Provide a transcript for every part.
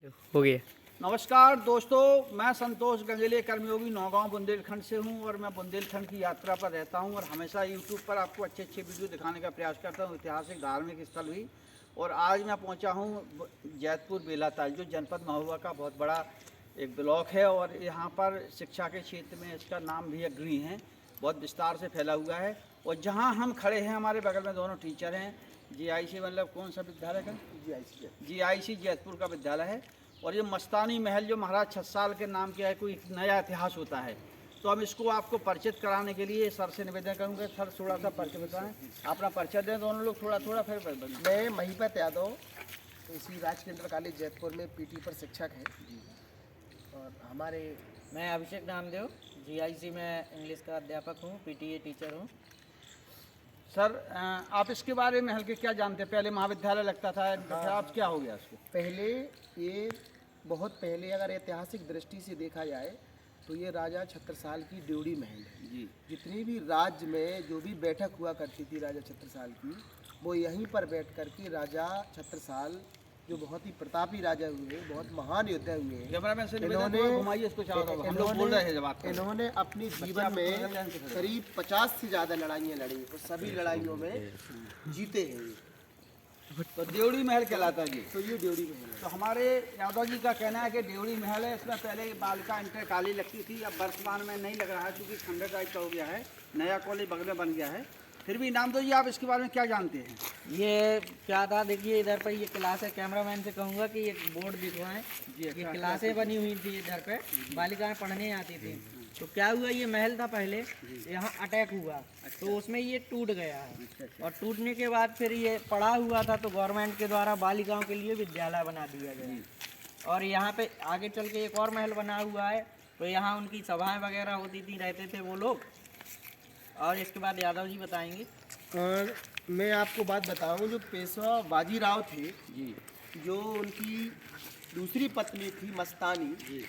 हो गया। नमस्कार दोस्तों, मैं संतोष गंगेले कर्मयोगी नौगांव बुंदेलखंड से हूं और मैं बुंदेलखंड की यात्रा पर रहता हूं और हमेशा यूट्यूब पर आपको अच्छे अच्छे वीडियो दिखाने का प्रयास करता हूं, ऐतिहासिक धार्मिक स्थल भी। और आज मैं पहुंचा हूं जैतपुर बेलाताल, जो जनपद महुआ का बहुत बड़ा एक ब्लॉक है और यहाँ पर शिक्षा के क्षेत्र में इसका नाम भी अग्रणी है, बहुत विस्तार से फैला हुआ है। और जहाँ हम खड़े हैं, हमारे बगल में दोनों टीचर हैं। GIC मतलब कौन सा विद्यालय का? GIC जैतपुर का विद्यालय है। और ये मस्तानी महल जो महाराज छत्साल के नाम किया है, कोई एक नया इतिहास होता है, तो हम इसको आपको परिचित कराने के लिए सर से निवेदन करूँगा। सर थोड़ा सा परिचय बताएं, अपना परिचय दें दोनों लोग थोड़ा थोड़ा, फिर मैं महिपत यादव, इसी राज केंद्र कॉलेज जैतपुर में PT पर शिक्षक हैं। और हमारे मैं अभिषेक नामदेव, GIC में इंग्लिश का अध्यापक हूँ, PTA टीचर हूँ। सर आप इसके बारे में हल्के क्या जानते हैं? पहले महाविद्यालय लगता था, अब क्या हो गया उसको? पहले ये बहुत पहले अगर ऐतिहासिक दृष्टि से देखा जाए तो ये राजा छत्रसाल की ड्योढ़ी महल है जी। जितनी भी राज्य में जो भी बैठक हुआ करती थी राजा छत्रसाल की, वो यहीं पर बैठ कर के राजा छत्रसाल जो बहुत ही प्रतापी राजा हुए, बहुत महान योद्धा हुए हैं, कैमरामैन से निवेदन करो, घुमाइए इसको चारों तरफ, हम लोग बोल रहे हैं जब आप। इन्होंने अपने जीवन में करीब 50 से ज़्यादा लड़ाइयाँ लड़ी और सभी लड़ाइयों में जीते हैं ये। तो ड्योढ़ी महल कहलाता है जी। तो ये ड्योढ़ी महल है। तो हमारे यादव जी का कहना है कि ड्योढ़ी महल है, इसमें पहले बालिका इंटर कॉलेज लगती थी, अब वर्तमान में नहीं लग रहा है क्योंकि खंडर टाइप का हो गया है, नया कॉलेज बगल में बन गया है। फिर भी नाम दो जी, आप इसके बारे में क्या जानते हैं? ये क्या था, देखिए इधर पर ये क्लास है, कैमरामैन से कहूँगा कि एक बोर्ड दिखवाएं। जी, ये क्लासें बनी हुई थी इधर पे, बालिकाएं पढ़ने आती थी। तो क्या हुआ, ये महल था पहले, यहाँ अटैक हुआ तो उसमें ये टूट गया है। और टूटने के बाद फिर ये पड़ा हुआ था, तो गवर्नमेंट के द्वारा बालिकाओं के लिए विद्यालय बना दिया गया। और यहाँ पे आगे चल के एक और महल बना हुआ है, तो यहाँ उनकी सभाएं वगैरह होती थी, रहते थे वो लोग। और इसके बाद यादव जी बताएंगे। और मैं आपको बात बताऊं, जो पेशवा बाजीराव थे जी, जो उनकी दूसरी पत्नी थी मस्तानी जी,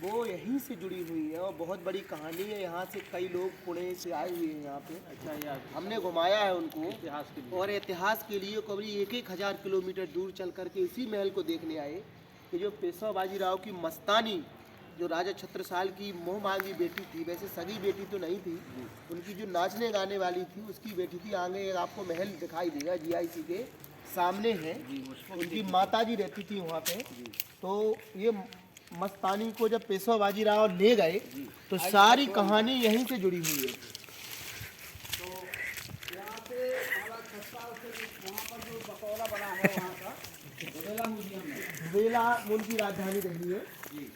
वो यहीं से जुड़ी हुई है और बहुत बड़ी कहानी है। यहाँ से कई लोग पुणे से आए हुए हैं यहाँ पे। अच्छा यार, हमने घुमाया है उनको इतिहास के लिए। और इतिहास के लिए करीब 1,000 किलोमीटर दूर चल करके इसी महल को देखने आए कि जो पेशवा बाजीराव की मस्तानी, जो राजा छत्रसाल की मोह मांगी बेटी थी, वैसे सगी बेटी तो नहीं थी, उनकी जो नाचने गाने वाली थी उसकी बेटी थी। आगे आपको महल दिखाई देगा, GIC के सामने है। उनकी माता जी रहती थी वहाँ पे। तो ये मस्तानी को जब पेशवा बाजीराव ले गए तो सारी कहानी यहीं से जुड़ी हुई है। तो यहाँ पे महाराज छत्साल से वहाँ पर जो बकौला बना है वहाँ का रुबेला म्यूजियम है। रुबेला उनकी राजधानी रही है जी,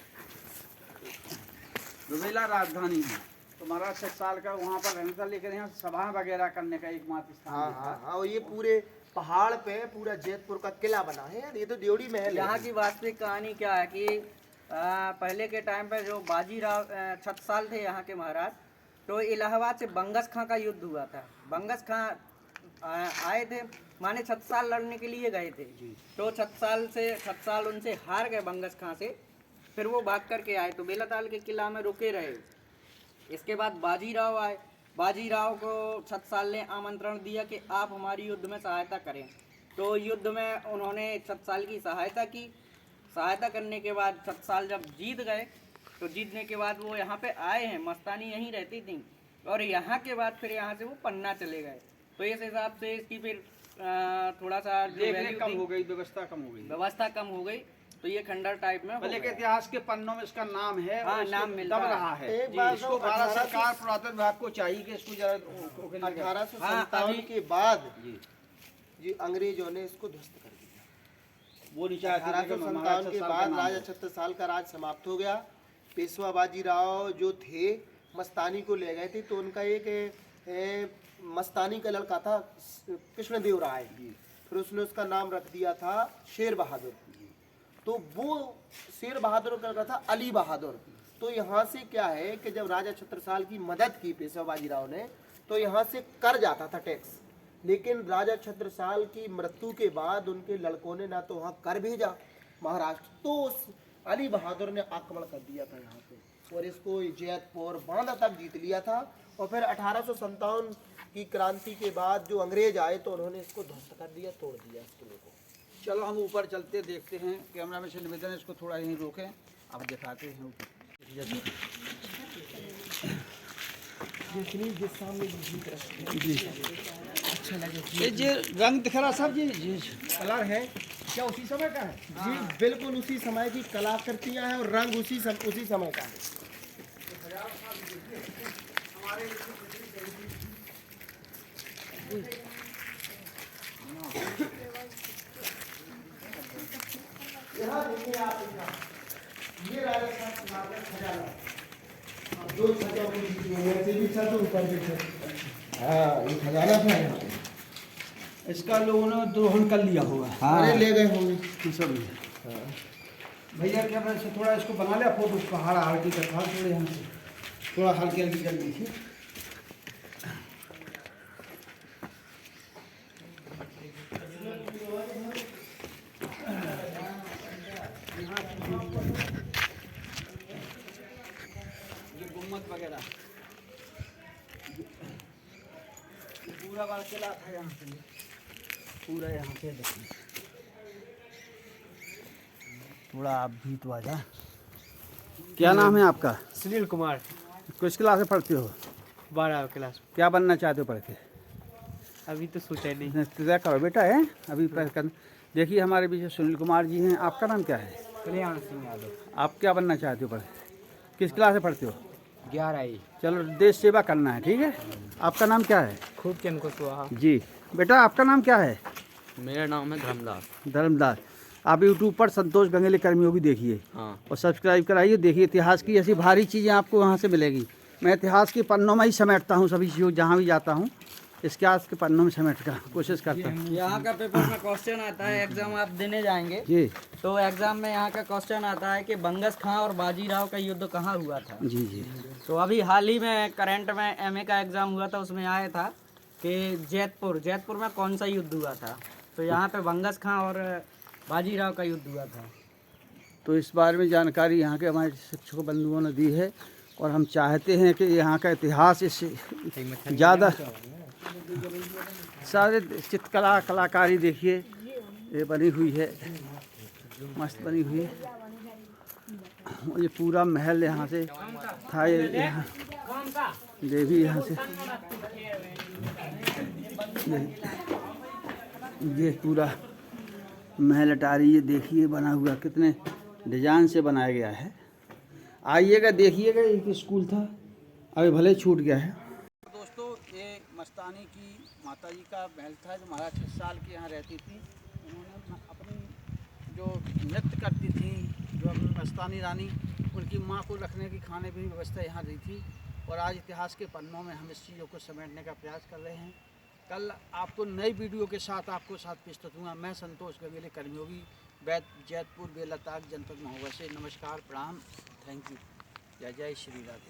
रुबेला राजधानी है। तो महाराज छत्साल का वहाँ पर रहने था, लेकिन यहाँ सभा वगैरह करने का एकमात्र स्थान हाँ था। हाँ हाँ। और ये पूरे पहाड़ पे पूरा जैतपुर का किला बना है। ये तो ड्योढ़ी महल यहाँ है। की वास्तविक कहानी क्या है कि पहले के टाइम पे जो बाजीराव छत्साल थे यहाँ के महाराज, तो इलाहाबाद से बंगस खां का युद्ध हुआ था। बंगस खां आए थे, माने छत्साल लड़ने के लिए गए थे। तो छत्साल उनसे हार गए बंगस खां से। फिर वो भाग करके आए तो बेलाताल के किला में रुके रहे। इसके बाद बाजीराव आए। बाजीराव को छत्साल ने आमंत्रण दिया कि आप हमारी युद्ध में सहायता करें। तो युद्ध में उन्होंने छत्साल की सहायता की। सहायता करने के बाद छत्साल जब जीत गए, तो जीतने के बाद वो यहाँ पे आए हैं। मस्तानी यहीं रहती थी और यहाँ के बाद फिर यहाँ से वो पन्ना चले गए। तो इस हिसाब से इसकी फिर थोड़ा सा देखरेख कम हो गई, व्यवस्था कम हो गई, व्यवस्था कम हो गई, तो ये खंडर टाइप में हो पहले के गया। इतिहास के पन्नों में इसका नाम है। हाँ, और नाम इसको मिलता दब है। रहा है। एक बार इसको तो भारत 1800 सरकार पुरातन विभाग को चाहिए कि इसको जरा 1857 के बाद जी, जी अंग्रेजों ने इसको ध्वस्त कर दिया। वो नहीं चाहते थे कि 1857 महाराज के छत्साल का बाद नाम राजा हो। छत्रसाल का राज समाप्त हो गया। पेशवा बाजीराव जो थे मस्तानी को ले गए थे, तो उनका एक मस्तानी का लड़का था कृष्णदेव राय, फिर उसने उसका नाम रख दिया था शेर बहादुर। तो वो शेर बहादुर का लड़का था अली बहादुर। तो यहाँ से क्या है कि जब राजा छत्रसाल की मदद की पेशवा बाजीराव ने, तो यहाँ से कर जाता था टैक्स। लेकिन राजा छत्रसाल की मृत्यु के बाद उनके लड़कों ने ना तो वहाँ कर भेजा महाराष्ट्र, तो उस अली बहादुर ने आक्रमण कर दिया था यहाँ पे और इसको जैतपुर बांदा तक जीत लिया था। और फिर 1857 की क्रांति के बाद जो अंग्रेज आए तो उन्होंने इसको ध्वस्त कर दिया, तोड़ दिया इस किले को। चलो हम ऊपर चलते देखते हैं। कैमरा में से निवेदन है इसको थोड़ा यहीं रोकें, अब दिखाते हैं ऊपर। जी अच्छा लगे ये जो रंग दिख रहा साहब जी कलर है क्या उसी समय का है? जी, बिल्कुल उसी समय की कलाकृतियाँ हैं और रंग उसी समय का है। यहाँ देखिए आप ये राजस्थान का खजाना, दो छतों के बीच में, नीचे भी छत ऊपर भी छत। हाँ, ये खजाना था यहाँ पे। इसका लोगों ने दोहन कर लिया होगा। अरे ले गए होंगे। सब हाँ। भैया कैमरा से थोड़ा इसको बना लिया फोटो, उसको हारा हल्की का था थोड़े यहाँ से थोड़ा हल्की हल्की कर दी थी। ये गुम्मत वगैरह ये पूरा बार किला था यहाँ पे, पूरा यहाँ पे देखिए। थोड़ा आप भी तो आ जा। क्या नाम है आपका? सुनील कुमार, किस क्लास में पढ़ते हो? 12 क्लास। क्या बनना चाहते हो पढ़ के? अभी तो सोचा ही नहीं। तय करो बेटा है अभी पढ़ कर। देखिए हमारे पीछे सुनील कुमार जी हैं। आपका नाम क्या है? कल्याण सिंह यादव। आप क्या बनना चाहते हो पढ़ के? किस क्लास में पढ़ते हो? 11 चलो देश सेवा करना है, ठीक है। आपका नाम क्या है? खूब चंद कुशवाहा। जी बेटा आपका नाम क्या है? मेरा नाम है धर्मदास। धर्मदास। आप यूट्यूब पर संतोष गंगेले कर्मयोगी देखिए हाँ। और सब्सक्राइब कराइए। देखिए इतिहास की ऐसी भारी चीज़ें आपको वहाँ से मिलेगी। मैं इतिहास के पन्नों में ही समेटता हूँ सभी चीज़ों, जहाँ भी जाता हूँ इतिहास के पन्नों में समेट का कोशिश करता हूँ। यहाँ का पेपर में क्वेश्चन आता है, एग्जाम आप देने जाएंगे जी तो एग्जाम में यहाँ का क्वेश्चन आता है कि बंगस खां और बाजीराव का युद्ध कहाँ हुआ था। जी जी। तो अभी हाल ही में करंट में एमए का एग्जाम हुआ था, उसमें आया था कि जैतपुर में कौन सा युद्ध हुआ था। तो यहाँ पे बंगस खां और बाजीराव का युद्ध हुआ था। तो इस बारे में जानकारी यहाँ के हमारे शिक्षक बंधुओं ने दी है और हम चाहते हैं कि यहाँ का इतिहास इससे ज़्यादा सारे चित्रकला कलाकारी देखिए ये बनी हुई है, मस्त बनी हुई है। ये पूरा महल यहाँ से था, ये देवी यहाँ से ये पूरा महल अटारी ये देखिए बना हुआ, कितने डिजाइन से बनाया गया है। आइएगा देखिएगा, एक स्कूल था अभी भले छूट गया है। दोस्तों ये मस्तानी की माता जी का महल था जो महाराज 6 साल की यहाँ रहती थी। उन्होंने अपनी जो नृत्य करती थी, जो अपनी मस्तानी रानी, उनकी माँ को रखने की खाने की व्यवस्था यहाँ दी थी। और आज इतिहास के पन्नों में हम इस चीज़ों को समेटने का प्रयास कर रहे हैं। कल आपको नई वीडियो के साथ पेश करूँगा। मैं संतोष गंगेले कर्मयोगी, जैतपुर बेलताक जनपद महोबा से। नमस्कार, प्रणाम, थैंक यू, जय जय श्री राधे।